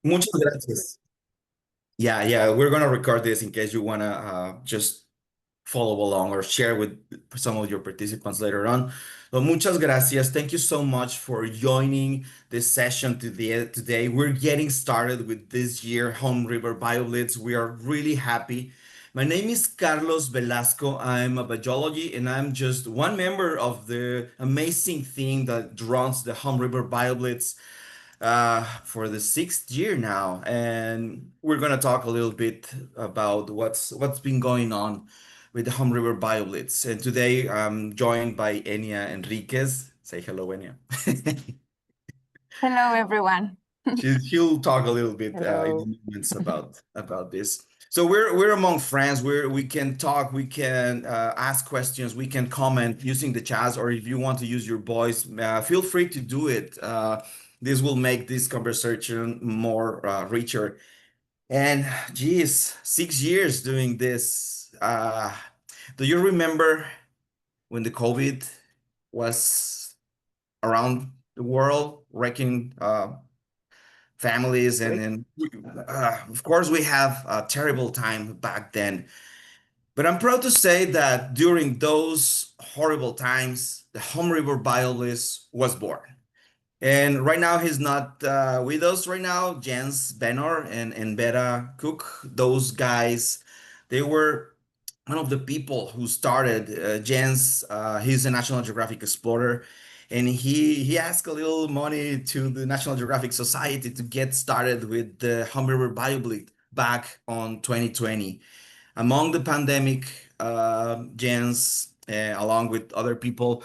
Muchas gracias. Yeah, we're gonna record this in case you wanna just follow along or share with some of your participants later on. But muchas gracias. Thank you so much for joining this session today. We're getting started with this year Home River Bioblitz. We are really happy. My name is Carlos Velasco. I'm a biology and I'm just one member of the amazing team that runs the Home River Bioblitz for the sixth year now, and we're gonna talk a little bit about what's been going on with the Home River Bioblitz. And today I'm joined by Enya Enriquez. Say hello, Enya. Hello, everyone. She'll talk a little bit in Hello. the moments about this. So we're among friends. We can talk, we can ask questions, we can comment using the chats, or if you want to use your voice, feel free to do it. This will make this conversation more richer. And geez, 6 years doing this. Do you remember when the COVID was around the world, wrecking families and of course we have a terrible time back then, but I'm proud to say that during those horrible times the Home River Bioblitz was born, and right now he's not with us right now. Jens Benor and Beta Cook, those guys, they were one of the people who started. Jens, he's a National Geographic explorer, and he asked a little money to the National Geographic Society to get started with the Home River Bioblitz back on 2020. Among the pandemic, Jens, along with other people,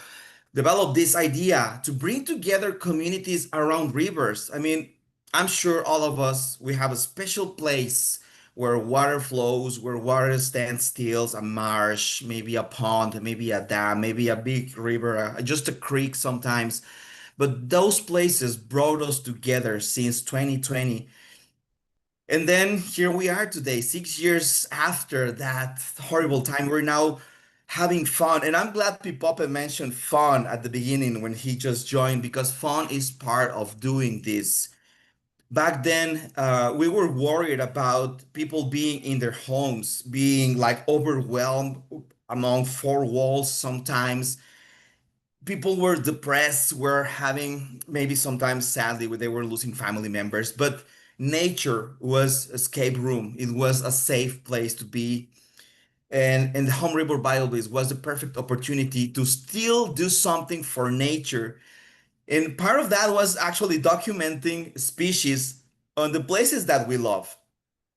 developed this idea to bring together communities around rivers. I mean, I'm sure all of us, we have a special place where water flows, where water stands still, a marsh, maybe a pond, maybe a dam, maybe a big river, just a creek sometimes. But those places brought us together since 2020. And then here we are today, 6 years after that horrible time. We're now having fun. And I'm glad Pipope mentioned fun at the beginning when he just joined, because fun is part of doing this. Back then, we were worried about people being in their homes, being like overwhelmed among four walls sometimes. People were depressed, were having maybe sometimes sadly they were losing family members, but nature was escape room. It was a safe place to be. And the Home River Bioblitz was the perfect opportunity to still do something for nature. And part of that was actually documenting species on the places that we love.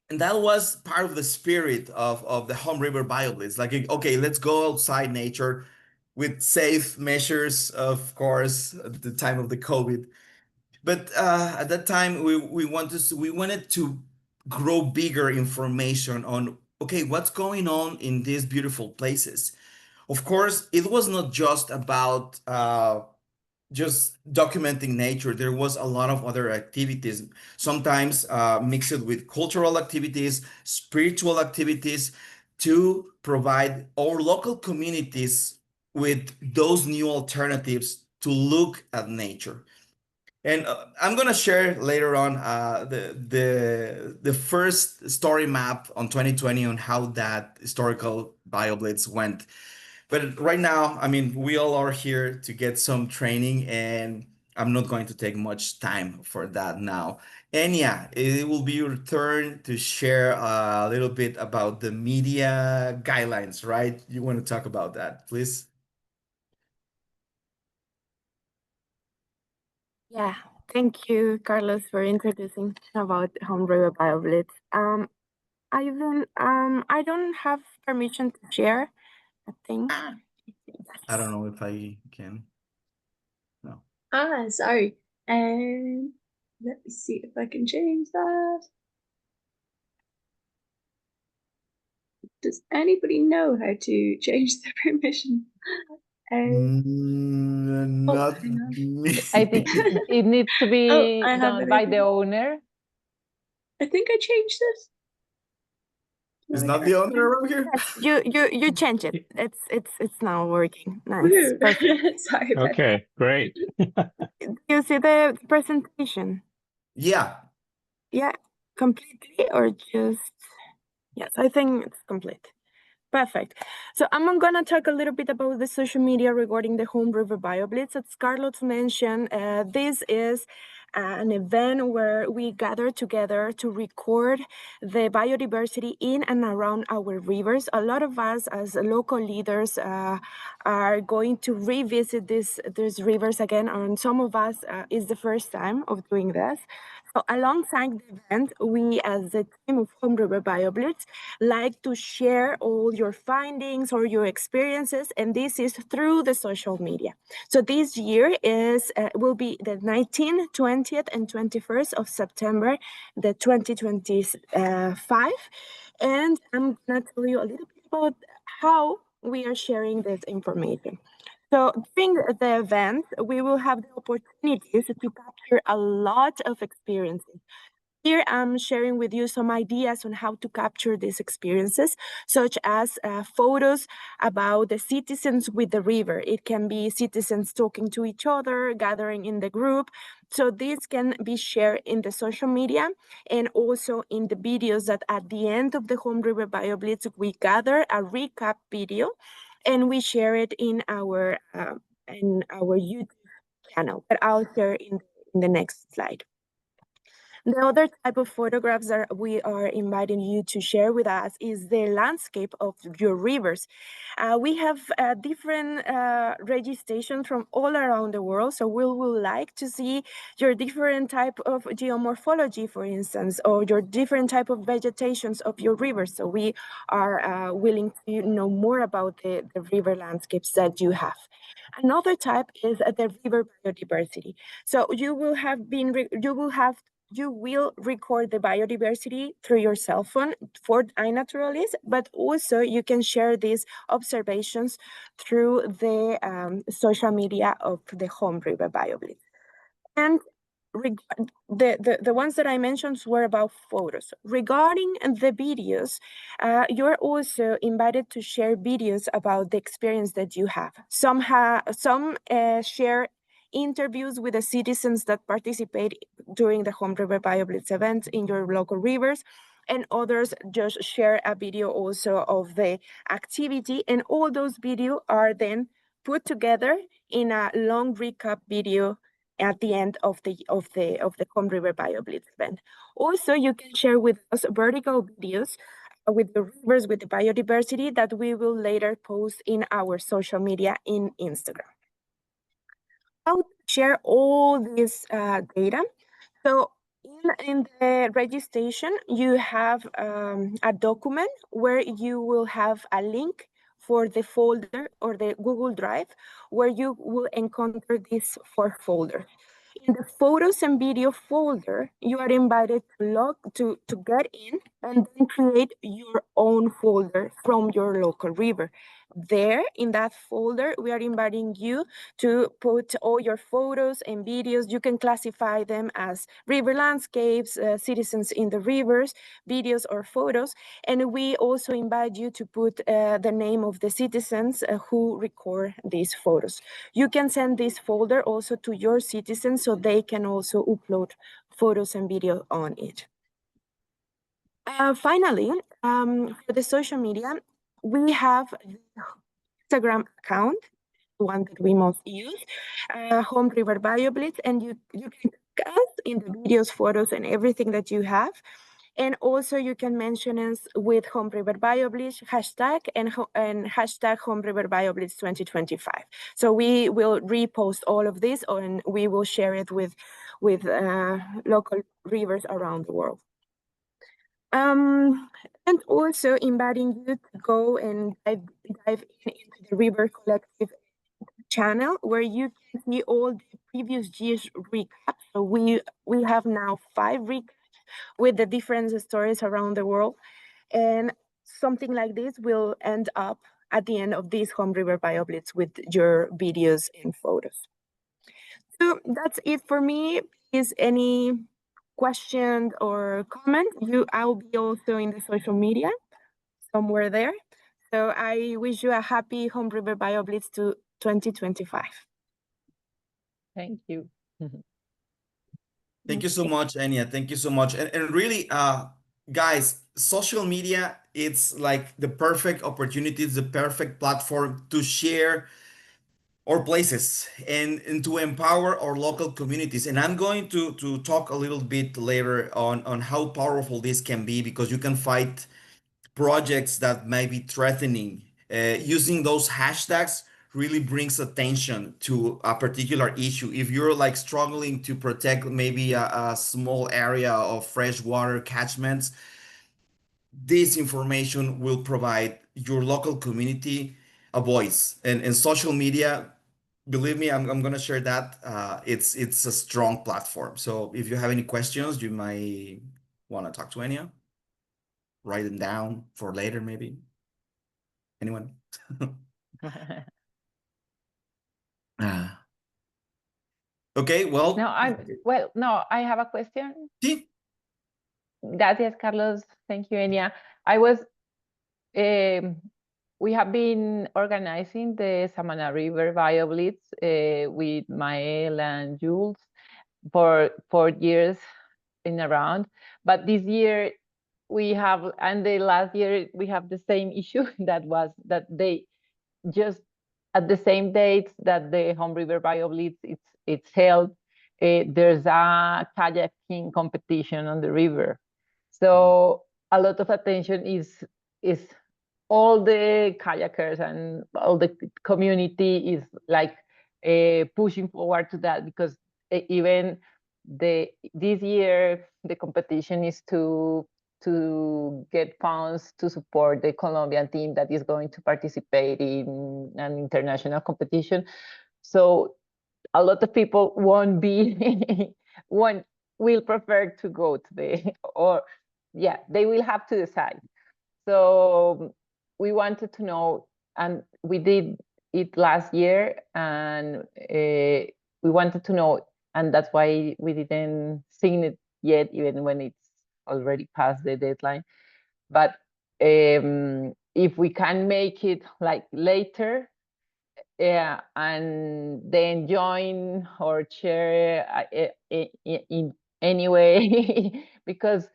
And that was part of the spirit of the Home River Bioblitz. Like, okay, let's go outside nature with safe measures, of course, at the time of the COVID. But at that time, we wanted to grow bigger information on, okay, what's going on in these beautiful places. Of course, it was not just about just documenting nature. There was a lot of other activities, sometimes mixed with cultural activities, spiritual activities, to provide our local communities with those new alternatives to look at nature. And I'm gonna share later on the first story map on 2020 on how that historical BioBlitz went. But right now, I mean, we all are here to get some training, and I'm not going to take much time for that now. Enya, it will be your turn to share a little bit about the media guidelines, right? You want to talk about that, please? Yeah, thank you, Carlos, for introducing about Home River Bioblitz. I don't have permission to share, I think. I don't know if I can. No. Sorry. And let me see if I can change that. Does anybody know how to change the permission? Not me. I think it needs to be done by the owner. I think I changed it. It's not the owner around here. You change it. It's now working. Nice. Perfect. Sorry. Okay, great. You see the presentation? Yeah. Yeah, completely or just, yes, I think it's complete. Perfect. So I'm going to talk a little bit about the social media regarding the Home River Bioblitz. As Carlos mentioned, this is an event where we gather together to record the biodiversity in and around our rivers. A lot of us as local leaders are going to revisit these rivers again, and some of us is the first time of doing this. So alongside the event, we as the team of Home River Bioblitz like to share all your findings or your experiences, and this is through the social media. So this year will be the 19th, 20th, and 21st of September, the 2025. And I'm going to tell you a little bit about how we are sharing this information. So during the event, we will have the opportunities to capture a lot of experiences. Here I'm sharing with you some ideas on how to capture these experiences, such as photos about the citizens with the river. It can be citizens talking to each other, gathering in the group. So this can be shared in the social media and also in the videos that at the end of the Home River Bioblitz, we gather a recap video and we share it in our YouTube channel. But I'll share in the next slide. The other type of photographs that we are inviting you to share with us is the landscape of your rivers. We have different registrations from all around the world, so we would like to see your different type of geomorphology, for instance, or your different type of vegetations of your rivers. So we are willing to know more about the river landscapes that you have. Another type is the river biodiversity. So you will record the biodiversity through your cell phone for iNaturalist, but also you can share these observations through the social media of the Home River Bioblitz. And the ones that I mentioned were about photos. Regarding the videos, you're also invited to share videos about the experience that you have. Some share interviews with the citizens that participate during the Home River Bioblitz event in your local rivers, and others just share a video also of the activity, and all those videos are then put together in a long recap video at the end of the Home River Bioblitz event. Also, you can share with us vertical videos with the rivers, with the biodiversity that we will later post in our social media in Instagram. How to share all this data? So in the registration, you have a document where you will have a link for the folder or the Google Drive where you will encounter these 4 folders. In the photos and video folder, you are invited to get in and then create your own folder from your local river. There, in that folder, we are inviting you to put all your photos and videos. You can classify them as river landscapes, citizens in the rivers, videos or photos. And we also invite you to put the name of the citizens who record these photos. You can send this folder also to your citizens so they can also upload photos and video on it. Finally, for the social media, we have the Instagram account, the one that we most use, Home River Bioblitz, and you can tag us in the videos, photos, and everything that you have. And also you can mention us with Home River Bioblitz hashtag and hashtag Home River Bioblitz 2025. So we will repost all of this and we will share it with local rivers around the world. And also inviting you to go and dive into the River Collective channel where you can see all the previous year's recaps. So we have now 5 recaps with the different stories around the world. And something like this will end up at the end of this Home River Bioblitz with your videos and photos. So that's it for me. Is any question or comment? I'll be also in the social media somewhere there. So I wish you a happy Home River Bioblitz to 2025. Thank you. Thank you so much, Enya. Thank you so much. And really, guys, social media, it's like the perfect opportunity, it's the perfect platform to share our places and to empower our local communities. And I'm going to talk a little bit later on how powerful this can be because you can fight projects that may be threatening. Using those hashtags really brings attention to a particular issue. If you're like struggling to protect maybe a small area of freshwater catchments, this information will provide your local community a voice. And social media, believe me, I'm going to share that. It's a strong platform. So if you have any questions, you might want to talk to Enya. Write them down for later, maybe. Anyone? Okay, well. No, I have a question. Sí. Gracias, Carlos. Thank you, Enya. We have been organizing the Samana River Bioblitz with Mael and Jules for 4 years in a round. But this year and the last year, we have the same issue that they just at the same dates that the Home River Bioblitz it's held, there's a kayaking competition on the river. So a lot of attention is all the kayakers and all the community is like pushing forward to that because even this year the competition is to get funds to support the Colombian team that is going to participate in an international competition. So a lot of people will prefer to go to they will have to decide. So we wanted to know, and we did it last year, and we wanted to know, and that's why we didn't sign it yet, even when it's already past the deadline. But if we can make it like later, and then join or share in any way, because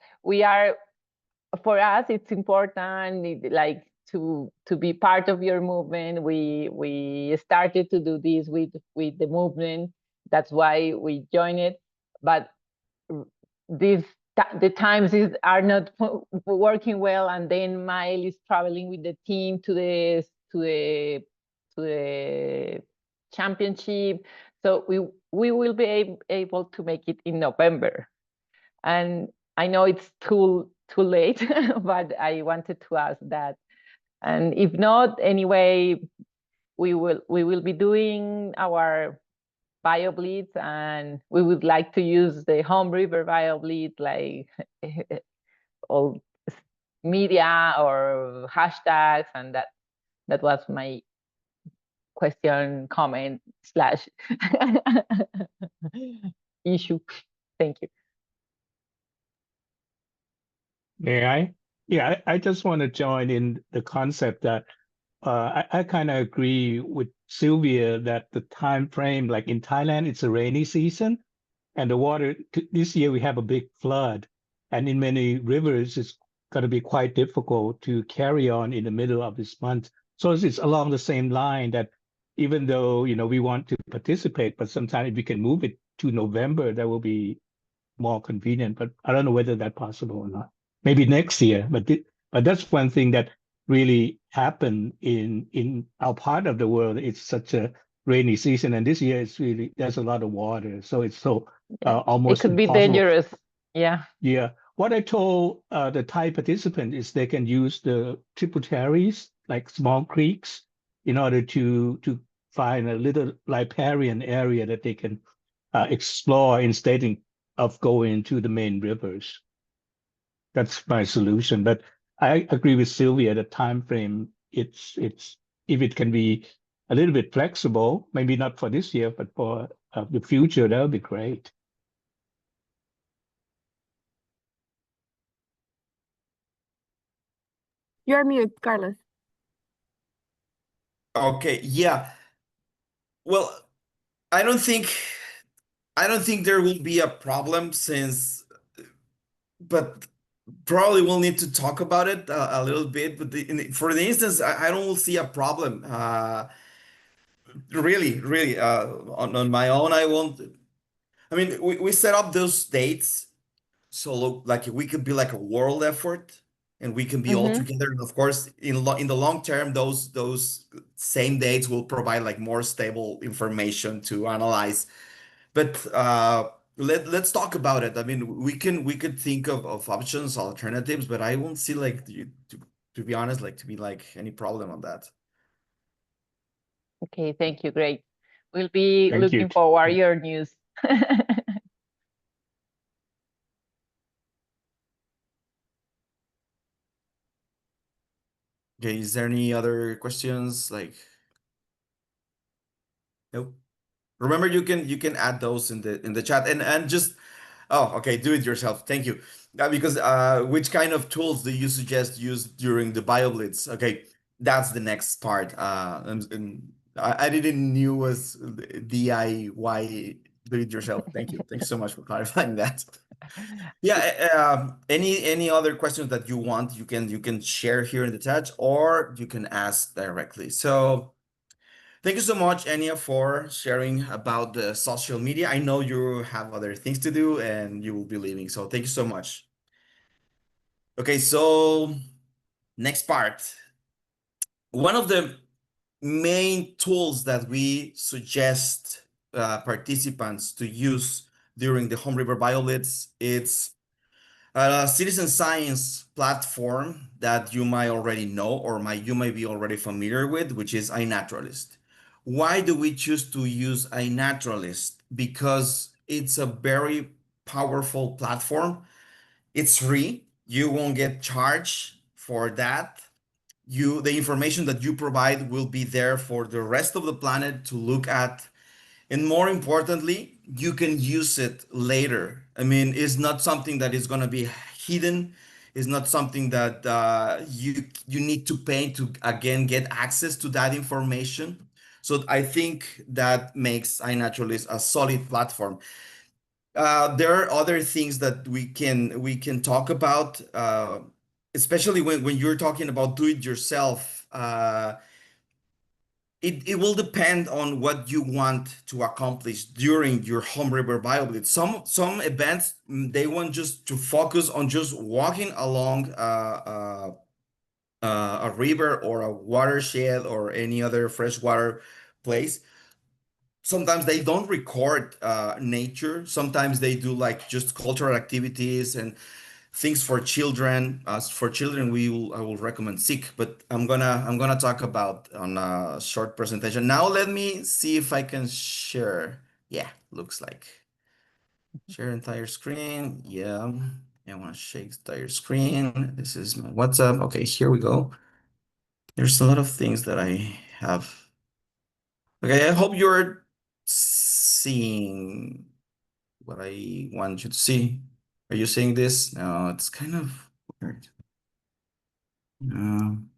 for us, it's important, like to be part of your movement. We started to do this with the movement. That's why we joined it. But the times are not working well, and then Mael is traveling with the team to the championship. So we will be able to make it in November. And I know it's too late, but I wanted to ask that. And if not, anyway, we will be doing our Bioblitz, and we would like to use the Home River Bioblitz, like all media or hashtags, and that was my question, comment / issue. Thank you. May I? Yeah, I just want to join in the concept that I kind of agree with Sylvia that the time frame, like in Thailand, it's a rainy season, and the water this year we have a big flood, and in many rivers it's going to be quite difficult to carry on in the middle of this month. So it's along the same line that even though we want to participate, but sometimes if we can move it to November, that will be more convenient. But I don't know whether that's possible or not. Maybe next year, but that's one thing that really happened in our part of the world. It's such a rainy season, and this year there's a lot of water, so it's almost it could impossible. Be dangerous. Yeah. What I told the Thai participant is they can use the tributaries, like small creeks, in order to find a little riparian area that they can explore instead of going to the main rivers. That's my solution. But I agree with Sylvia, the time frame, it's if it can be a little bit flexible, maybe not for this year, but for the future, that would be great. You're mute, Carlos. Okay, yeah. Well, I don't think I don't think there will be a problem but probably we'll need to talk about it a little bit. But for the instance, I don't see a problem. Really, on my own, I won't. I mean, we set up those dates so like we could be like a world effort, and we can be all Mm-hmm. together. And of course, in the long term, those same dates will provide like more stable information to analyze. But let's talk about it. I mean, we could think of options, alternatives, but I won't see like to be honest, like to be like any problem on that. Okay, thank you. Great. We'll be Thank you. looking forward your news. Okay, is there any other questions? Like, nope. Remember, you can add those in the chat and just okay, do it yourself. Thank you. Because which kind of tools do you suggest use during the BioBlitz? Okay, that's the next part. And I didn't knew was DIY, do it yourself. Thank you. Thanks so much for clarifying that. Yeah. Any other questions that you want, you can share here in the chat, or you can ask directly. So. Thank you so much, Enya, for sharing about the social media. I know you have other things to do and you will be leaving, so thank you so much. Okay, so next part. One of the main tools that we suggest participants to use during the Home River Bioblitz, it's a citizen science platform that you might already know or you might be already familiar with, which is iNaturalist. Why do we choose to use iNaturalist? Because it's a very powerful platform. It's free. You won't get charged for that. The information that you provide will be there for the rest of the planet to look at, and more importantly, you can use it later. I mean, it's not something that is going to be hidden. It's not something that you need to pay to again get access to that information. So I think that makes iNaturalist a solid platform. There are other things that we can talk about, especially when you're talking about do it yourself. It will depend on what you want to accomplish during your Home River Bioblitz. Some events they want just to focus on just walking along a river or a watershed or any other freshwater place. Sometimes they don't record nature. Sometimes they do like just cultural activities and things for children. For children, I will recommend Seek, but I'm gonna talk about on a short presentation. Now let me see if I can share. Yeah, looks like share entire screen. Yeah, I want to shake entire screen. This is my WhatsApp. Okay, here we go. There's a lot of things that I have. Okay, I hope you're seeing what I want you to see. Are you seeing this? No, it's kind of weird. Um,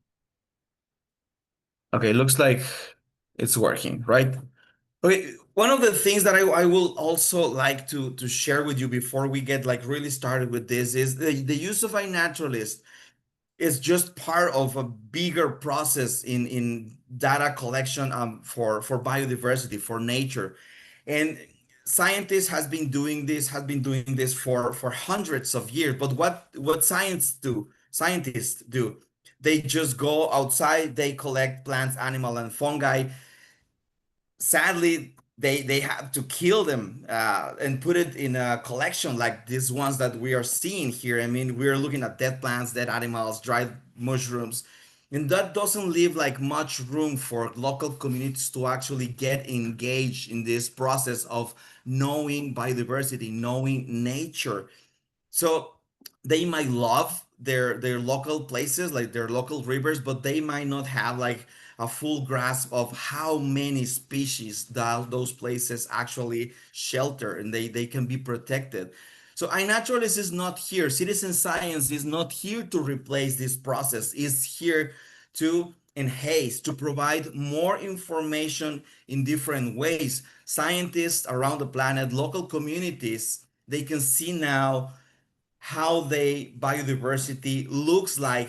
okay, looks like it's working, right? Okay, one of the things that I will also like to share with you before we get like really started with this is the use of iNaturalist is just part of a bigger process in data collection for biodiversity, for nature. And scientists have been doing this for hundreds of years. But what scientists do, they just go outside, they collect plants, animal, and fungi. Sadly, they have to kill them and put it in a collection like these ones that we are seeing here. I mean, we're looking at dead plants, dead animals, dried mushrooms, and that doesn't leave like much room for local communities to actually get engaged in this process of knowing biodiversity, knowing nature. So they might love their local places, like their local rivers, but they might not have like a full grasp of how many species that those places actually shelter and they can be protected. So iNaturalist is not here. Citizen science is not here to replace this process. It's here to and haste to provide more information in different ways. Scientists around the planet, local communities, they can see now how the biodiversity looks like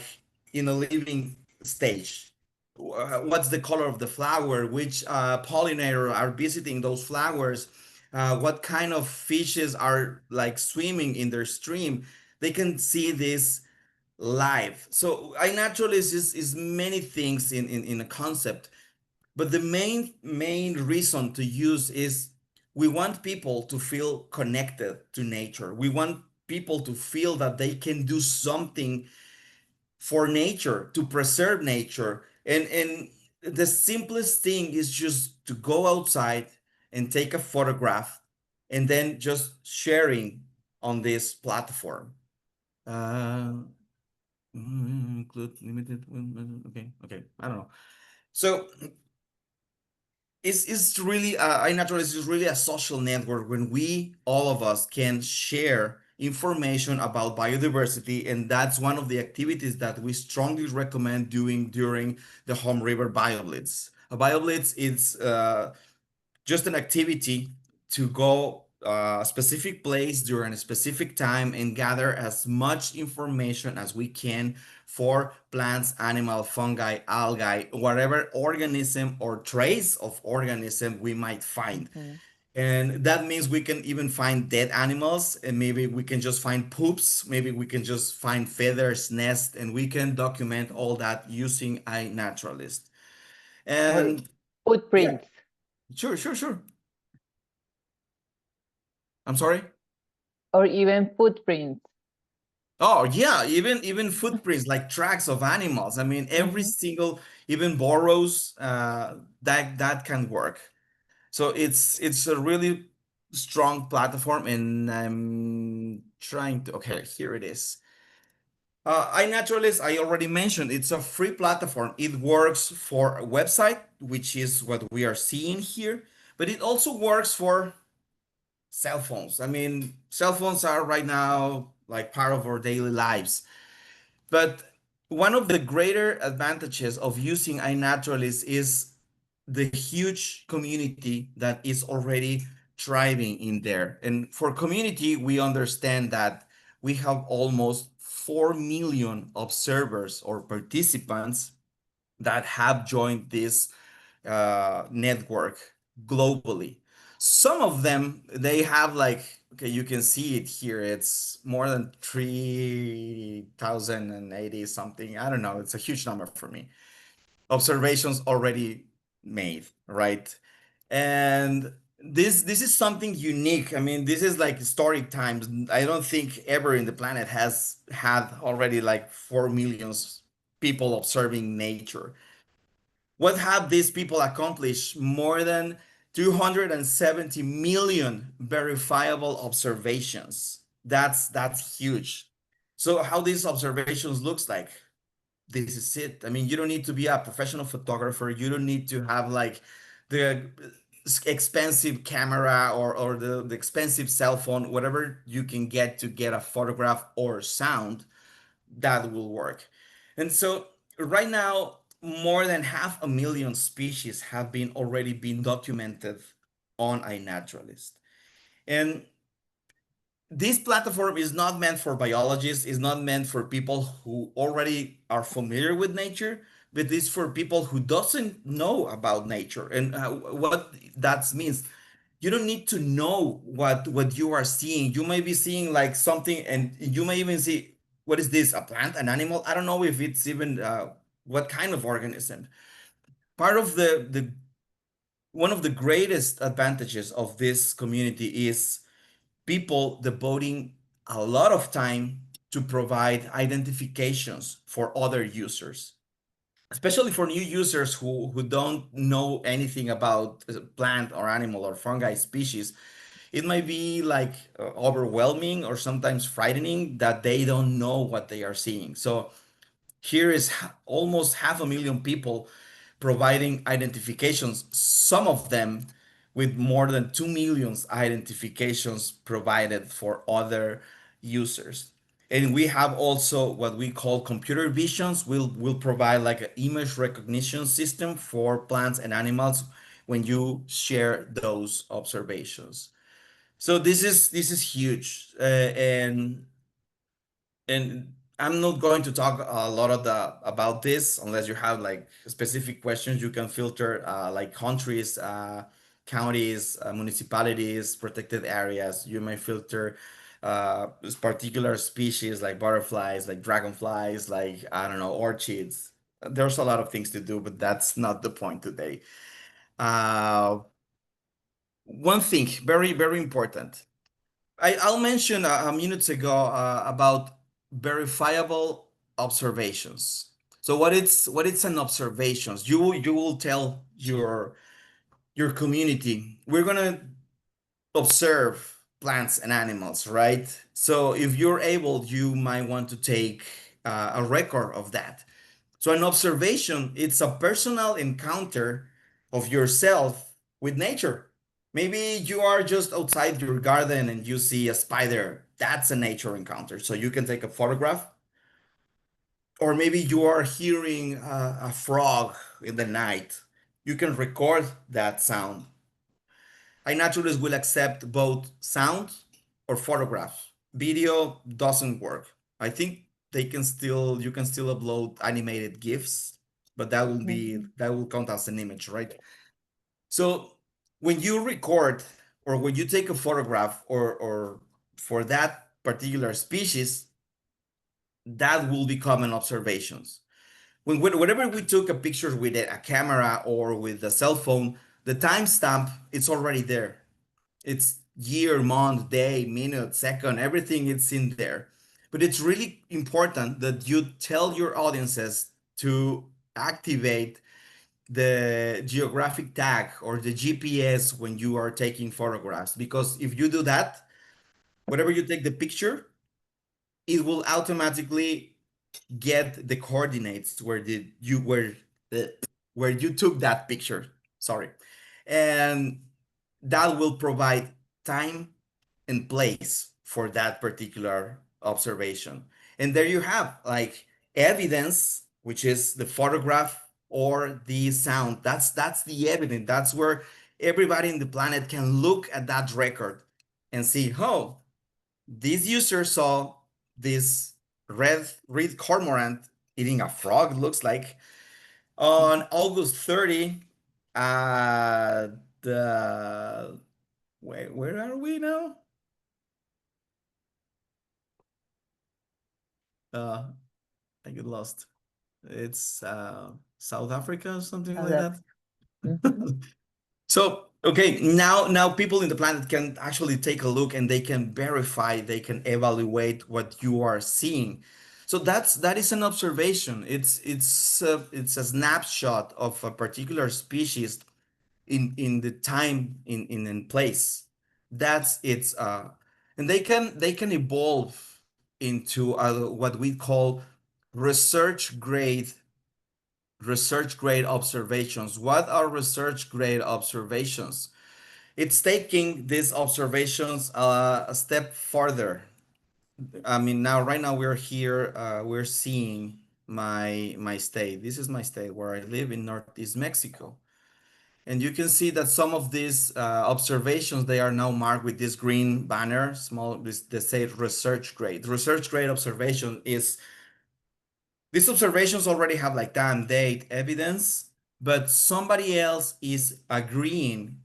in a living stage. What's the color of the flower? Which pollinator are visiting those flowers? What kind of fishes are like swimming in their stream? They can see this live. So iNaturalist is many things in a concept, but the main reason to use is we want people to feel connected to nature. We want people to feel that they can do something for nature, to preserve nature. And the simplest thing is just to go outside and take a photograph and then just sharing on this platform. Include limited. Okay. I don't know. So it's really iNaturalist is really a social network when we all of us can share information about biodiversity, and that's one of the activities that we strongly recommend doing during the Home River Bioblitz. A Bioblitz is just an activity to go a specific place during a specific time and gather as much information as we can for plants, animal, fungi, algae, whatever organism or trace of organism we might find. And that means we can even find dead animals, and maybe we can just find poops, maybe we can just find feathers, nests, and we can document all that using iNaturalist. Or And yeah, footprints. sure. I'm sorry. Or even footprints. Oh yeah, even footprints like tracks of animals. I mean, every single, even burrows, that can work. So it's a really strong platform, and I'm trying to. Okay, here it is. iNaturalist, I already mentioned, it's a free platform. It works for a website, which is what we are seeing here, but it also works for cell phones. I mean, cell phones are right now like part of our daily lives. But one of the greater advantages of using iNaturalist is the huge community that is already thriving in there. And for community, we understand that we have almost 4 million observers or participants that have joined this network globally. Some of them, they have like, okay, you can see it here. It's more than 3,080 something. I don't know. It's a huge number for me. Observations already made, right? And this is something unique. I mean, this is like historic times. I don't think ever in the planet has had already like 4 millions people observing nature. What have these people accomplished? More than 270 million verifiable observations. That's huge. So how these observations looks like? This is it. I mean, you don't need to be a professional photographer. You don't need to have like the expensive camera or the expensive cell phone, whatever you can get to get a photograph or sound that will work. And so right now, more than 500,000 species have been already been documented on iNaturalist. And this platform is not meant for biologists, is not meant for people who already are familiar with nature, but it's for people who doesn't know about nature. And what that means, you don't need to know what you are seeing. You may be seeing like something, and you may even see, what is this, a plant, an animal? I don't know if it's even what kind of organism. Part of the one of the greatest advantages of this community is people devoting a lot of time to provide identifications for other users, especially for new users who don't know anything about plant or animal or fungi species. It might be like overwhelming or sometimes frightening that they don't know what they are seeing. So here is almost 500,000 people providing identifications, some of them with more than 2 million identifications provided for other users. And we have also what we call computer visions. We'll provide like an image recognition system for plants and animals when you share those observations. So this is huge, and I'm not going to talk a lot about this unless you have like specific questions. You can filter like countries, counties, municipalities, protected areas. You may filter particular species like butterflies, like dragonflies, like I don't know, orchids. There's a lot of things to do, but that's not the point today. Uh, One thing, very, very important. I'll mention minutes ago about verifiable observations. So what it's an observations? You will tell your community, we're gonna observe plants and animals, right? So if you're able, you might want to take a record of that. So an observation, it's a personal encounter of yourself with nature. Maybe you are just outside your garden and you see a spider. That's a nature encounter. So you can take a photograph. Or maybe you are hearing a frog in the night. You can record that sound. iNaturalist will accept both sound or photograph. Video doesn't work. I think you can still upload animated GIFs, but that will count as an image, right? So when you record or when you take a photograph or for that particular species, that will become an observations. Whenever we took a picture with a camera or with a cell phone, the timestamp it's already there. It's year, month, day, minute, second, everything it's in there. But it's really important that you tell your audiences to activate the geographic tag or the GPS when you are taking photographs. Because if you do that, whenever you take the picture, it will automatically get the coordinates where you took that picture. Sorry. And that will provide time and place for that particular observation. And there you have like evidence, which is the photograph or the sound. That's the evidence. That's where everybody in the planet can look at that record and see, oh, this user saw this red cormorant eating a frog, looks like, on August 30. The where are we now? I get lost. It's South Africa or something like that. So, okay, now people in the planet can actually take a look and they can verify, they can evaluate what you are seeing. So that is an observation. It's a snapshot of a particular species in the time in place. That's it's and they can evolve into what we call research grade observations. What are research grade observations? It's taking these observations a step farther. I mean, right now we're here, we're seeing my state. This is my state where I live in Northeast Mexico. And you can see that some of these observations, they are now marked with this green banner, small, they say research grade. Research grade observation is, these observations already have like time, date, evidence, but somebody else is agreeing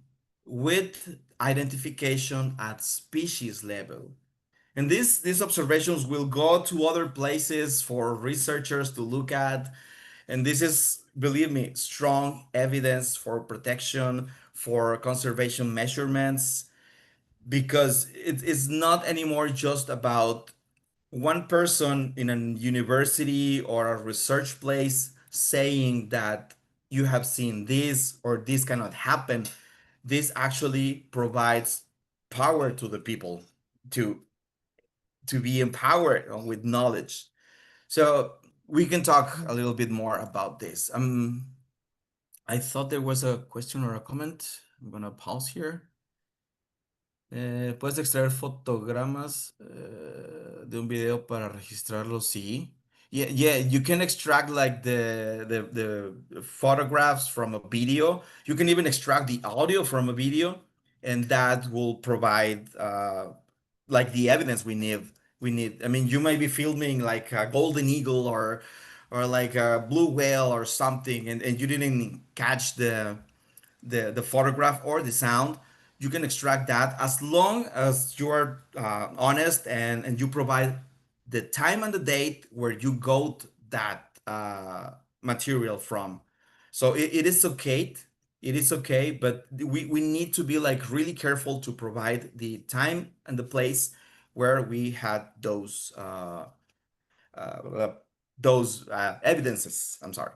with identification at species level. And these observations will go to other places for researchers to look at. And this is, believe me, strong evidence for protection, for conservation measurements, because it is not anymore just about one person in a university or a research place saying that you have seen this or this cannot happen. This actually provides power to the people to be empowered with knowledge. So we can talk a little bit more about this. I thought there was a question or a comment. I'm gonna pause here. Puedes extraer fotogramas de un video para registrarlo, sí. Yeah, yeah, you can extract like the photographs from a video. You can even extract the audio from a video, and that will provide like the evidence we need. We need. I mean, you might be filming like a golden eagle or like a blue whale or something, and you didn't catch the photograph or the sound. You can extract that as long as you are honest and you provide the time and the date where you got that material from. So it is okay. It is okay, but we need to be like really careful to provide the time and the place where we had uh, evidences. I'm sorry.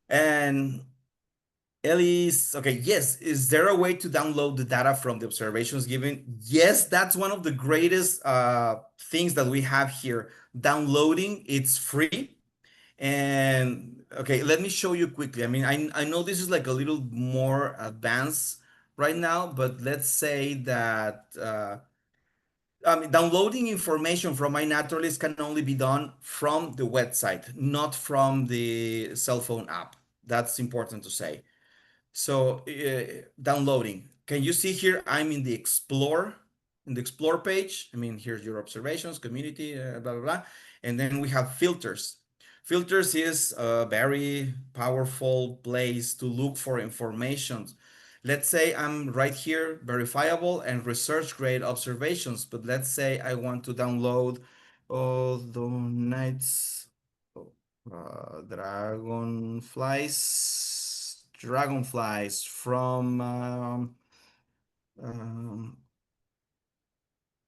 And Ellie's okay. Yes, is there a way to download the data from the observations given? Yes, that's one of the greatest things that we have here. Downloading, it's free. And okay, let me show you quickly. I mean, I know this is like a little more advanced right now, but let's say that downloading information from iNaturalist can only be done from the website, not from the cell phone app. That's important to say. So downloading. Can you see here? I'm in the explore page. I mean, here's your observations, community, blah, blah, blah. And then we have filters. Filters is a very powerful place to look for information. Let's say I'm right here, verifiable and research grade observations, but let's say I want to download all the nights, dragonflies from um,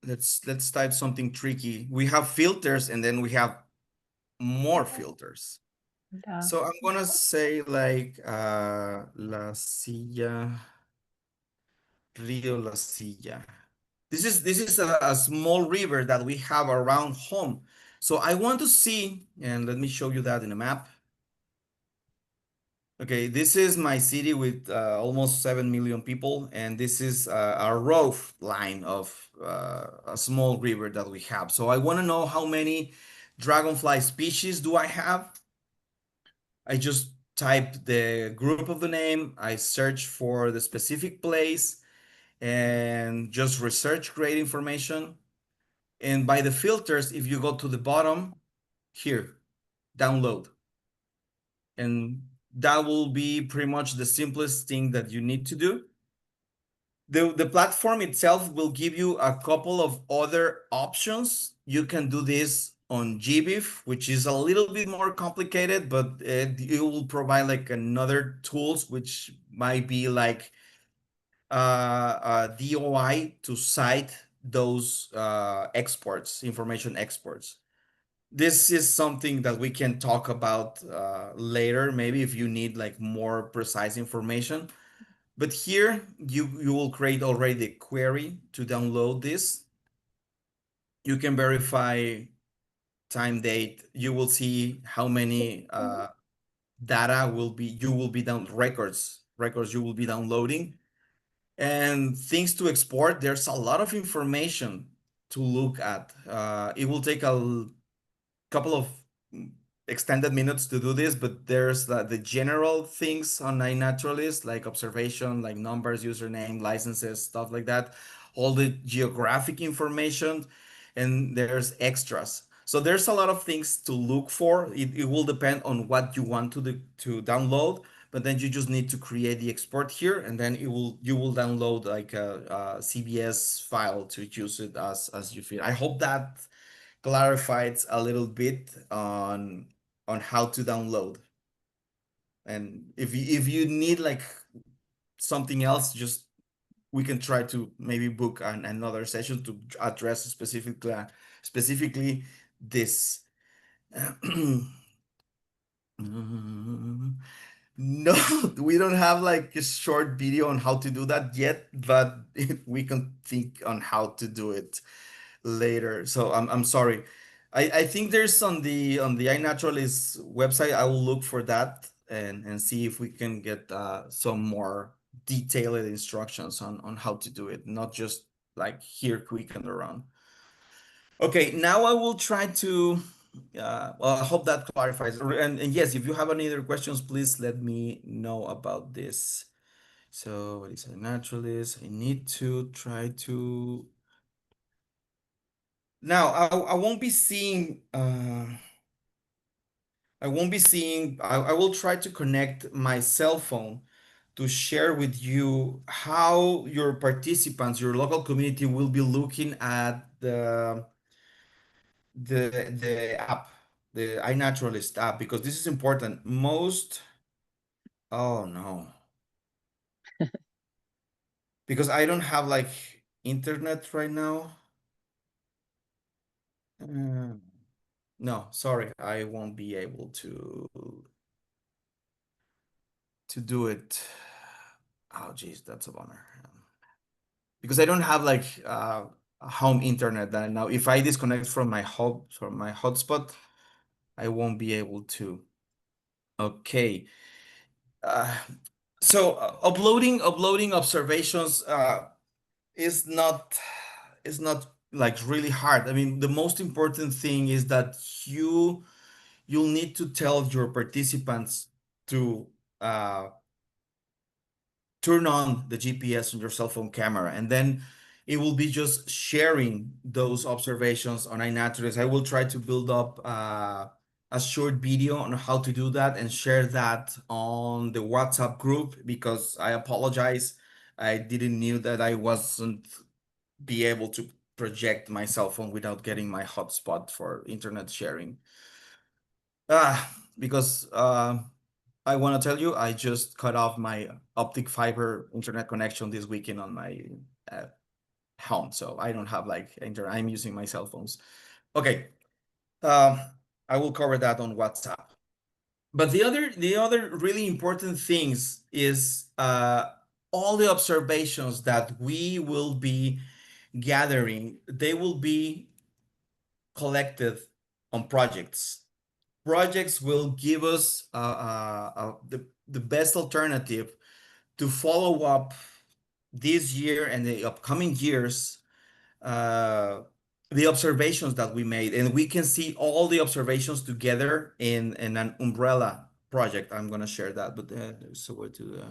let's type something tricky. We have filters and then we have more filters. Yeah. So I'm gonna say like La Silla, Rio La Silla. This is a small river that we have around home. So I want to see, and let me show you that in a map. Okay, this is my city with almost 7 million people, and this is a rough line of a small river that we have. So I want to know how many dragonfly species do I have. I just type the group of the name, I search for the specific place, and just research great information. And by the filters, if you go to the bottom, here, download. And that will be pretty much the simplest thing that you need to do. The platform itself will give you a couple of other options. You can do this on GBIF, which is a little bit more complicated, but it will provide like another tools, which might be like DOI to cite those exports, information exports. This is something that we can talk about later, maybe if you need like more precise information. But here you will create already the query to download this. You can verify time, date. You will see how many data you will be records you will be downloading. And things to export, there's a lot of information to look at. It will take a couple of extended minutes to do this, but there's the general things on iNaturalist, like observation, like numbers, username, licenses, stuff like that, all the geographic information, and there's extras. So there's a lot of things to look for. It will depend on what you want to download, but then you just need to create the export here, and then you will download like a CBS file to use it as you feel. I hope that clarified a little bit on how to download. And if you need like something else, just we can try to maybe book another session to address specifically this. No, we don't have like a short video on how to do that yet, but we can think on how to do it later. So I'm sorry. I think there's on the iNaturalist website. I will look for that and see if we can get some more detailed instructions on how to do it, not just like here quick on the run. Okay, now I will try to, well, I hope that clarifies. And yes, if you have any other questions, please let me know about this. So what is a naturalist? I need to try to, now I won't be seeing, I will try to connect my cell phone to share with you how your participants, your local community will be looking at the app, the iNaturalist app, because this is important. Oh no, because I don't have like internet right now. No, sorry, I won't be able to do it. Oh geez, that's a bummer. Because I don't have like home internet that now. If I disconnect from my hotspot, I won't be able to. Okay. So uploading observations is not like really hard. I mean, the most important thing is that you'll need to tell your participants to turn on the GPS on your cell phone camera, and then it will be just sharing those observations on iNaturalist. I will try to build up a short video on how to do that and share that on the WhatsApp group, because I apologize, I didn't knew that I wasn't be able to project my cell phone without getting my hotspot for internet sharing. Because I want to tell you, I just cut off my optic fiber internet connection this weekend on my home, so I don't have like internet. I'm using my cell phones. Okay, I will cover that on WhatsApp. But the other really important things is all the observations that we will be gathering, they will be collected on projects. Projects will give us the best alternative to follow up this year and the upcoming years, the observations that we made, and we can see all the observations together in an umbrella project. I'm gonna share that, but there's a way to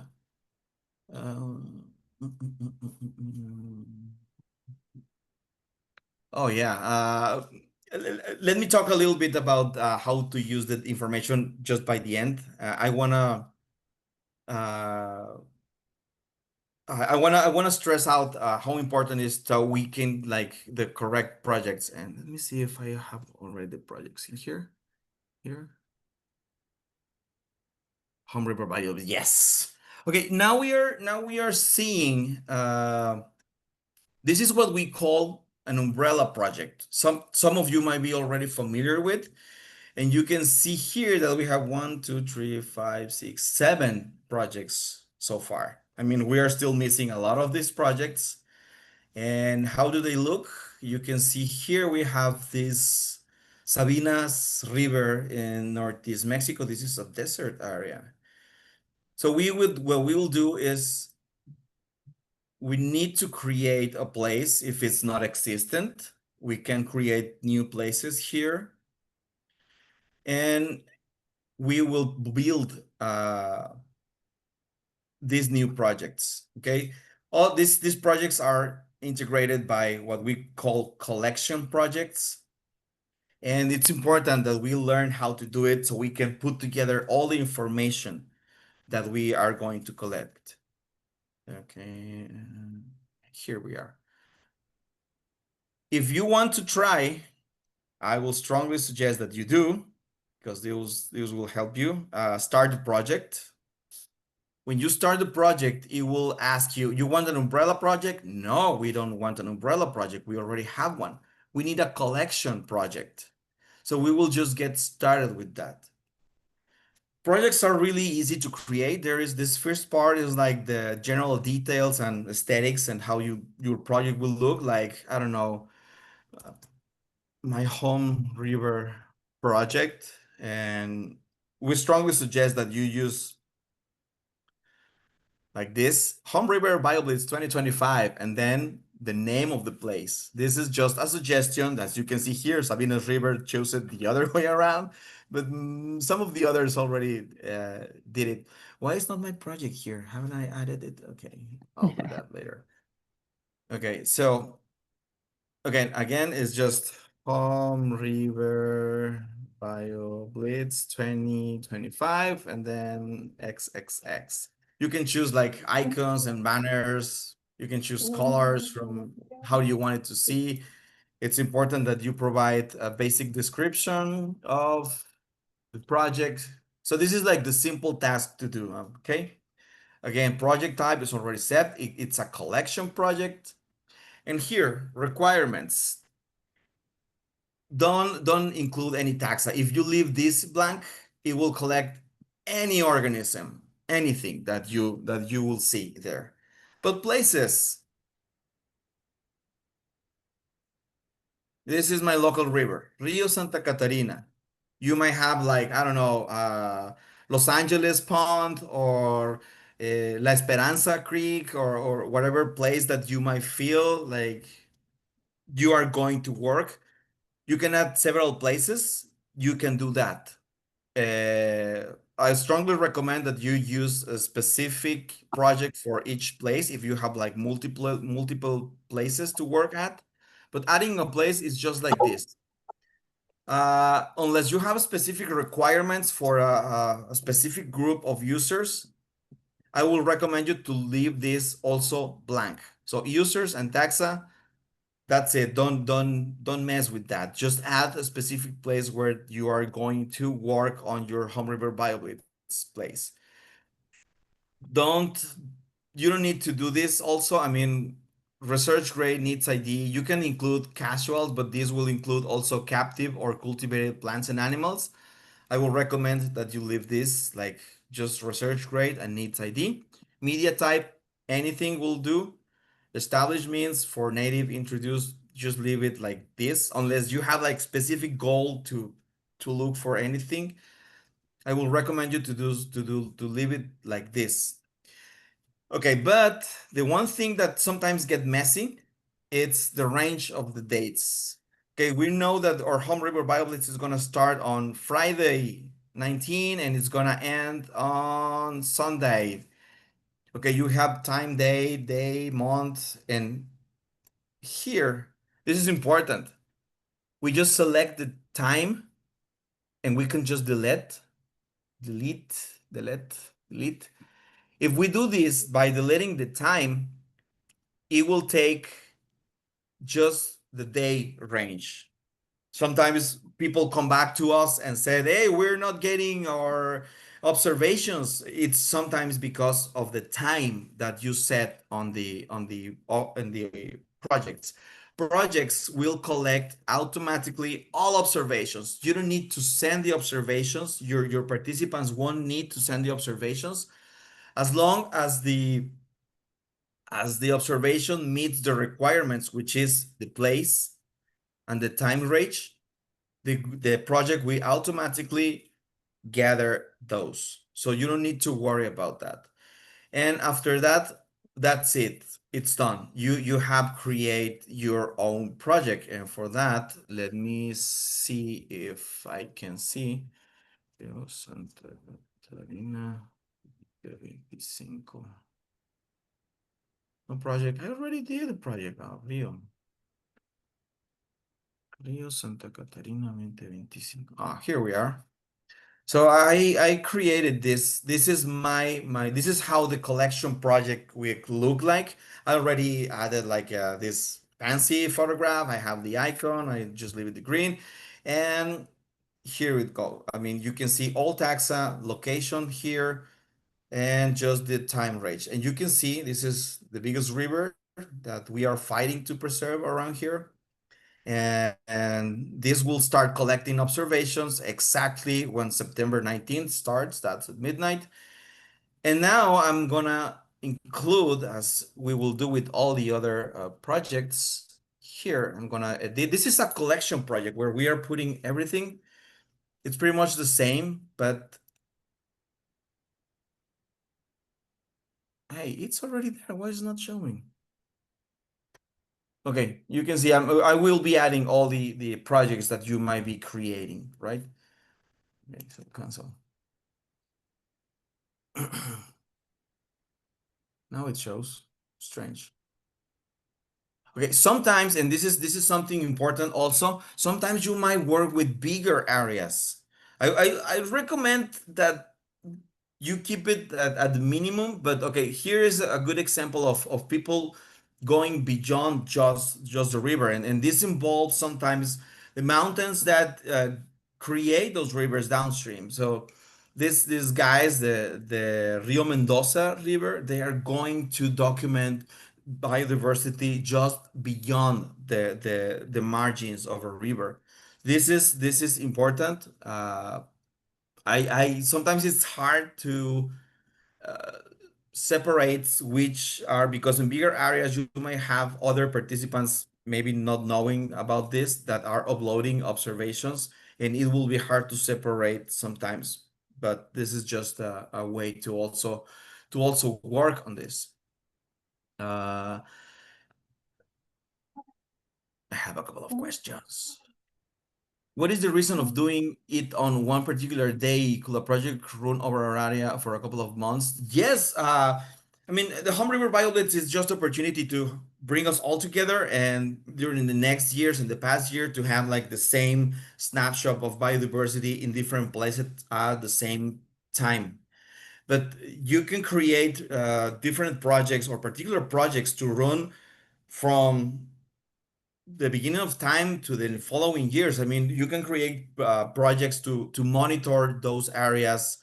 oh yeah, let me talk a little bit about how to use the information just by the end. I wanna stress out how important it is so we can like the correct projects. And let me see if I have already the projects in here. Here, Home River Bioblitz. Yes. Okay. Now we are seeing. This is what we call an umbrella project. Some of you might be already familiar with. And you can see here that we have 1, 2, 3, 5, 6, 7 projects so far. I mean, we are still missing a lot of these projects. And how do they look? You can see here we have this Sabinas River in Northeast Mexico. This is a desert area. So what we will do is we need to create a place if it's not existent. We can create new places here. And we will build these new projects. Okay, all these projects are integrated by what we call collection projects, and it's important that we learn how to do it so we can put together all the information that we are going to collect. Okay, here we are. If you want to try, I will strongly suggest that you do, because these will help you start the project. When you start the project, it will ask you, you want an umbrella project? No, we don't want an umbrella project. We already have one. We need a collection project. So we will just get started with that. Projects are really easy to create. There is this first part is like the general details and aesthetics and how your project will look like. I don't know, my Home River project. And we strongly suggest that you use like this, Home River Bioblitz 2025, and then the name of the place. This is just a suggestion. As you can see here, Sabines River chose it the other way around, but some of the others already did it. Why is not my project here? Haven't I added it? Okay, I'll do that later. Okay, so again, it's just Home River Bioblitz 2025 and then XXX. You can choose like icons and banners. You can choose colors from how you want it to see. It's important that you provide a basic description of the project. So this is like the simple task to do, okay? Again, project type is already set. It's a collection project. And here, requirements. Don't include any taxa. If you leave this blank, it will collect any organism, anything that you will see there. But places, this is my local river, Rio Santa Catarina. You might have like, I don't know, Los Angeles Pond or La Esperanza Creek or whatever place that you might feel like you are going to work. You can add several places. You can do that. I strongly recommend that you use a specific project for each place if you have like multiple places to work at. But adding a place is just like this. Unless you have specific requirements for a specific group of users, I will recommend you to leave this also blank. So users and taxa, that's it. Don't mess with that. Just add a specific place where you are going to work on your Home River Bioblitz place. You don't need to do this also. I mean, research grade needs ID. You can include casuals, but this will include also captive or cultivated plants and animals. I will recommend that you leave this like just research grade and needs ID. Media type, anything will do. Established means for native introduced, just leave it like this, unless you have like specific goal to look for anything. I will recommend you to leave it like this. Okay, but the one thing that sometimes get messy, it's the range of the dates. Okay, we know that our Home River Bioblitz is gonna start on Friday 19 and it's gonna end on Sunday. Okay, you have time, day, month, and here, this is important. We just select the time and we can just delete. If we do this by deleting the time, it will take just the day range. Sometimes people come back to us and said, hey, we're not getting our observations. It's sometimes because of the time that you set on the projects. Projects will collect automatically all observations. You don't need to send the observations. Your participants won't need to send the observations as long as the observation meets the requirements, which is the place and the time range. The project will automatically gather those. So you don't need to worry about that. And after that, that's it. It's done. You have create your own project. And for that, let me see if I can see. Santa Catarina 25. No project. I already did a project. Rio Santa Catarina 2025. Here we are. So I created this. This is this is how the collection project will look like. I already added like this fancy photograph. I have the icon. I just leave it the green. And here we go. I mean, you can see all taxa, location here, and just the time range. And you can see this is the biggest river that we are fighting to preserve around here. And this will start collecting observations exactly when September 19th starts. That's at midnight. And now I'm gonna include, as we will do with all the other projects here, I'm gonna edit. This is a collection project where we are putting everything. It's pretty much the same, but hey, it's already there. Why is it not showing? Okay, you can see I will be adding all the projects that you might be creating, right? Okay, so console. Now it shows. Strange. Okay, sometimes, and this is something important also, sometimes you might work with bigger areas. I recommend that you keep it at the minimum, but okay, here is a good example of people going beyond just the river, and this involves sometimes the mountains that create those rivers downstream. So these guys, the Rio Mendoza River, they are going to document biodiversity just beyond the margins of a river. This is important. I sometimes it's hard to separate which are, because in bigger areas you might have other participants maybe not knowing about this that are uploading observations, and it will be hard to separate sometimes. But this is just a way to also work on this. I have a couple of questions. What is the reason of doing it on one particular day? Could a project run over our area for a couple of months? Yes, I mean, the Home River Bioblitz is just opportunity to bring us all together, and during the next years and the past year to have like the same snapshot of biodiversity in different places at the same time. But you can create different projects or particular projects to run from the beginning of time to the following years. I mean, you can create projects to monitor those areas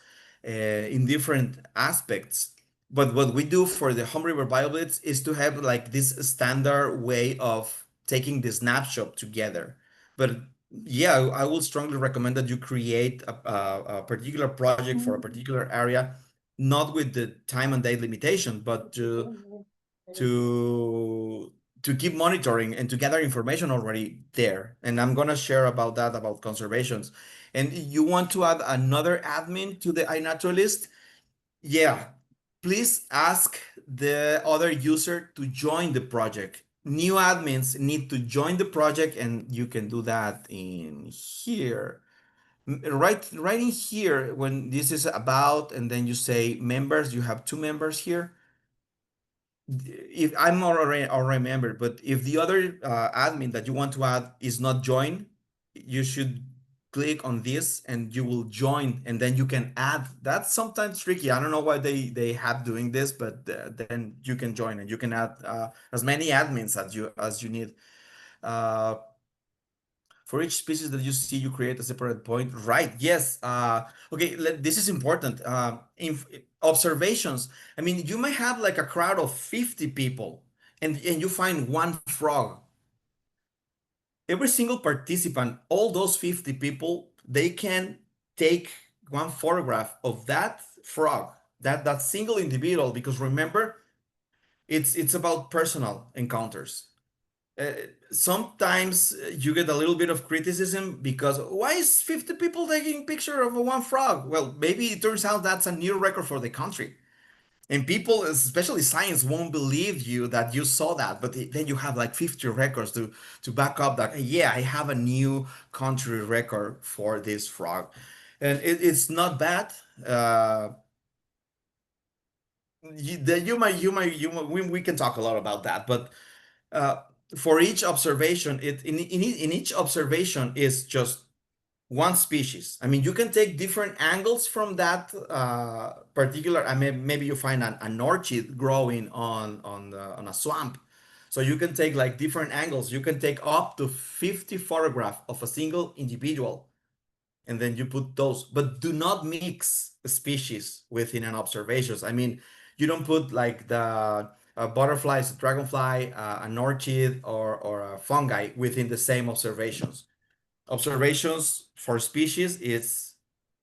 in different aspects. But what we do for the Home River Bioblitz is to have like this standard way of taking the snapshot together. But yeah, I will strongly recommend that you create a particular project for a particular area, not with the time and date limitation, but to to keep monitoring and to gather information already there. And I'm gonna share about that, about conservations. And you want to add another admin to the iNaturalist? Yeah, please ask the other user to join the project. New admins need to join the project, and you can do that in here. Right in here, when this is about, and then you say members, you have two members here. If I'm already member, but if the other admin that you want to add is not joined, you should click on this and you will join, and then you can add. That's sometimes tricky. I don't know why they have doing this, but then you can join and you can add as many admins as you need. Uh, for each species that you see, you create a separate point, right? Yes. Okay, this is important. In observations, I mean, you might have like a crowd of 50 people, and you find one frog. Every single participant, all those 50 people, they can take one photograph of that frog, that single individual, because remember, it's about personal encounters. Sometimes you get a little bit of criticism because why is 50 people taking picture of one frog? Well, maybe it turns out that's a new record for the country. And people, especially science, won't believe you that you saw that. But then you have like 50 records to back up that, yeah, I have a new country record for this frog. And it's not bad. We can talk a lot about that, but uh, for each observation, in each observation is just one species. I mean, you can take different angles from that particular. I mean, maybe you find an orchid growing on a swamp, so you can take like different angles. You can take up to 50 photographs of a single individual, and then you put those. But do not mix species within an observations. I mean, you don't put like the butterflies, dragonfly, an orchid, or a fungi within the same observations. Observations for species is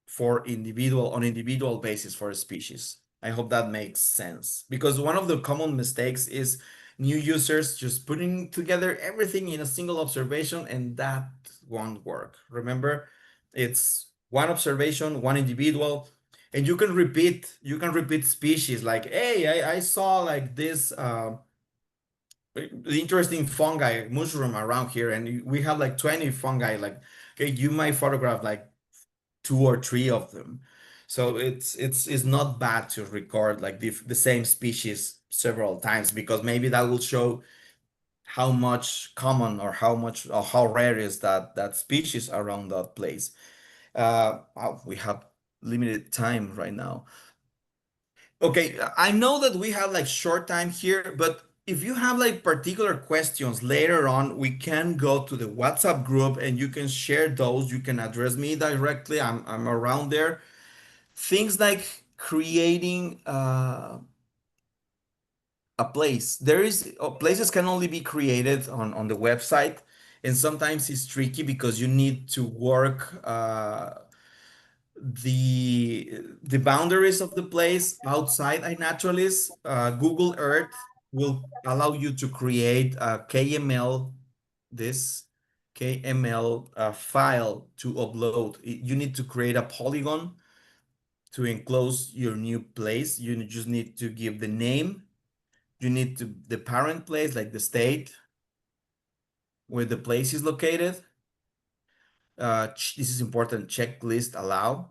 for individual on individual basis for a species. I hope that makes sense, because one of the common mistakes is new users just putting together everything in a single observation, and that won't work. Remember, it's one observation, one individual, and you can repeat species like, hey, I saw like this the interesting fungi mushroom around here, and we have like 20 fungi. Like, okay, you might photograph like 2 or 3 of them. So it's not bad to record like the same species several times, because maybe that will show how much common or how much or how rare is that species around that place. Wow, we have limited time right now. Okay, I know that we have like short time here, but if you have like particular questions later on, we can go to the WhatsApp group and you can share those. You can address me directly. I'm around there. Things like creating a place. There is places can only be created on the website, and sometimes it's tricky because you need to work the boundaries of the place outside iNaturalist. Google Earth will allow you to create a KML, this KML file to upload. You need to create a polygon to enclose your new place. You just need to give the name. You need to the parent place, like the state where the place is located. This is important. Checklist allow.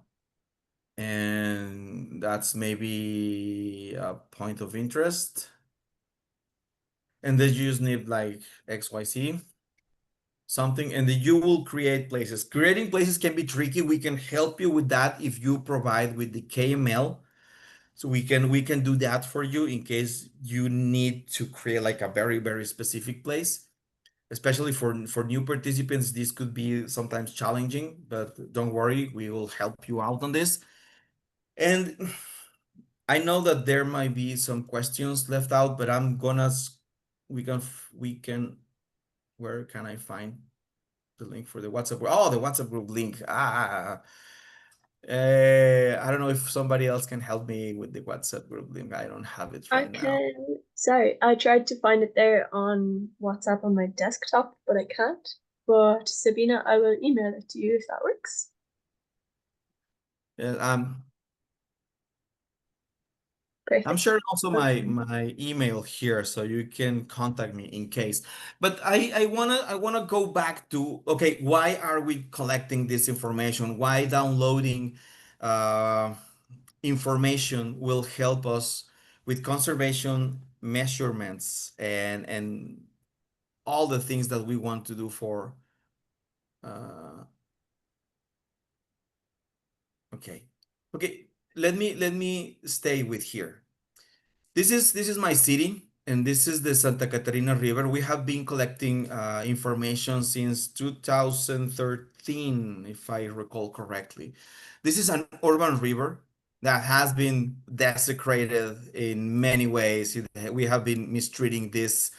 And that's maybe a point of interest. And then you just need like XYZ, something, and then you will create places. Creating places can be tricky. We can help you with that if you provide with the KML. So we can do that for you in case you need to create like a very, very specific place. Especially for new participants, this could be sometimes challenging, but don't worry, we will help you out on this. And I know that there might be some questions left out, but I'm gonna, we can, where can I find the link for the WhatsApp group? Oh, the WhatsApp group link. I don't know if somebody else can help me with the WhatsApp group link. I don't have it I right now. can. Sorry, I tried to find it there on WhatsApp on my desktop, but I can't. But Sabina, I will email it to you if that works. Perfect. I'm sharing also my Okay. my email here, so you can contact me in case. But I wanna go back to, okay, why are we collecting this information? Why downloading uh, information will help us with conservation measurements and all the things that we want to do for uh, okay. Okay, let me stay with here. This is my city, and this is the Santa Catarina River. We have been collecting information since 2013, if I recall correctly. This is an urban river that has been desecrated in many ways. We have been mistreating this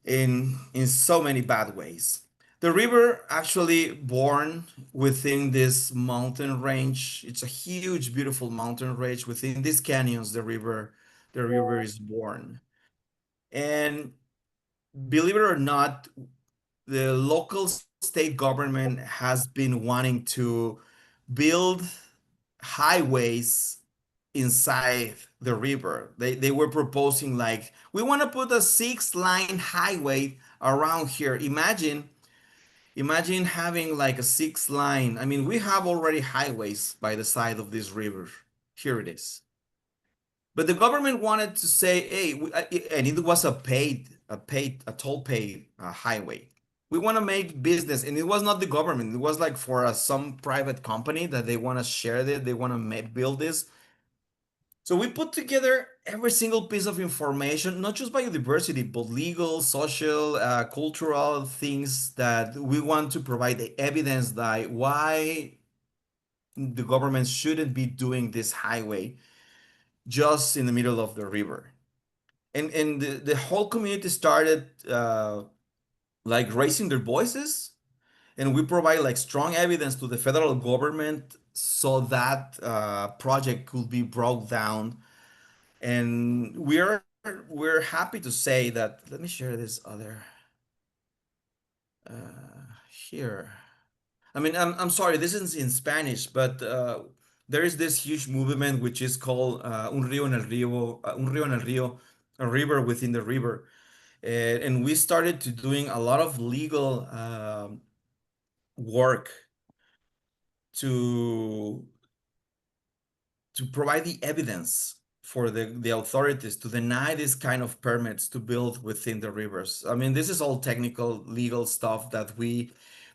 in so many bad ways. The river actually born within this mountain range. It's a huge, beautiful mountain range. Within these canyons, the river is born. And believe it or not, the local state government has been wanting to build highways inside the river. They were proposing like, we want to put a 6-line highway around here. Imagine having like a 6-line. I mean, we have already highways by the side of this river. Here it is. But the government wanted to say, hey, and it was a toll paid highway. We want to make business, and it was not the government. It was like for some private company that they want to share it. They want to build this. So we put together every single piece of information, not just biodiversity, but legal, social, cultural things that we want to provide the evidence that why the government shouldn't be doing this highway just in the middle of the river. And the whole community started like raising their voices, and we provide like strong evidence to the federal government so that project could be brought down. And we're happy to say that. Let me share this other here. I mean, I'm sorry, this is in Spanish, but there is this huge movement which is called Un río en el río, Un río en el río, a river within the river. And we started to doing a lot of legal work to provide the evidence for the authorities to deny this kind of permits to build within the rivers. I mean, this is all technical legal stuff that we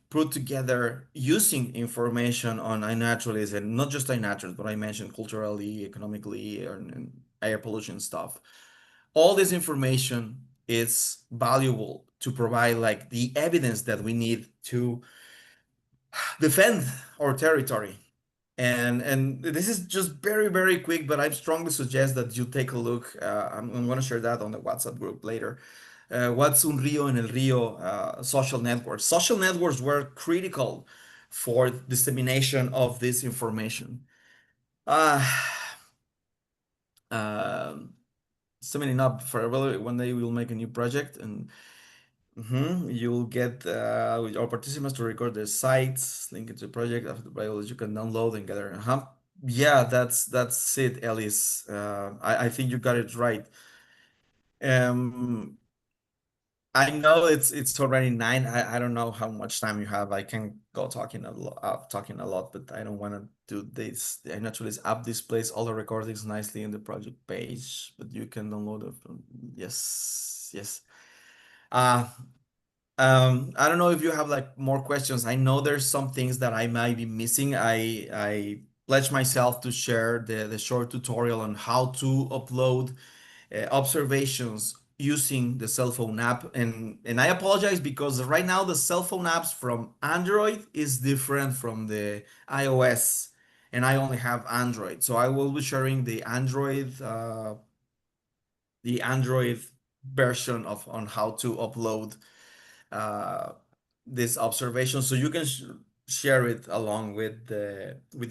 put together using information on iNaturalist, and not just iNaturalist, but I mentioned culturally, economically, and air pollution stuff. All this information is valuable to provide like the evidence that we need to defend our territory. And this is just very, very quick, but I strongly suggest that you take a look. I'm going to share that on the WhatsApp group later. What's Un Río en el Río social networks. Social networks were critical for dissemination of this information. Summing up, for one day we will make a new project, and you'll get our participants to record their sites, link it to the project after the biology you can download and gather. Yeah, that's it, Ellis. I think you got it right. I know it's already 9. I don't know how much time you have. I can go talking a lot, but I don't want to do this. I naturally app displays all the recordings nicely in the project page, but you can download it. Yes. I don't know if you have like more questions. I know there's some things that I might be missing. I pledge myself to share the short tutorial on how to upload observations using the cell phone app. And I apologize because right now the cell phone apps from Android is different from the iOS, and I only have Android. So I will be sharing the Android version of on how to upload this observation, so you can share it along with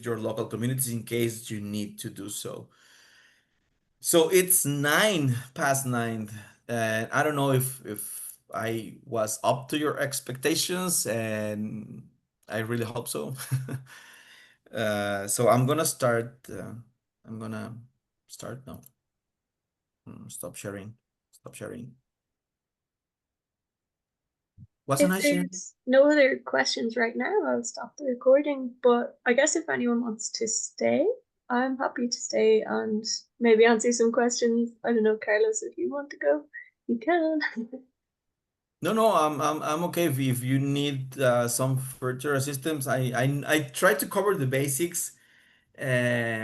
your local communities in case you need to do so. So it's 9 past 9, and I don't know if I was up to your expectations, and I really hope so. So I'm gonna start. I'm gonna start now. Stop sharing. Stop sharing. Wasn't I If sharing? there's no other questions right now, I'll stop the recording. But I guess if anyone wants to stay, I'm happy to stay and maybe answer some questions. I don't know, Carlos, if you want to go, you can. No, I'm okay if you need some further assistance. I try to cover the basics, and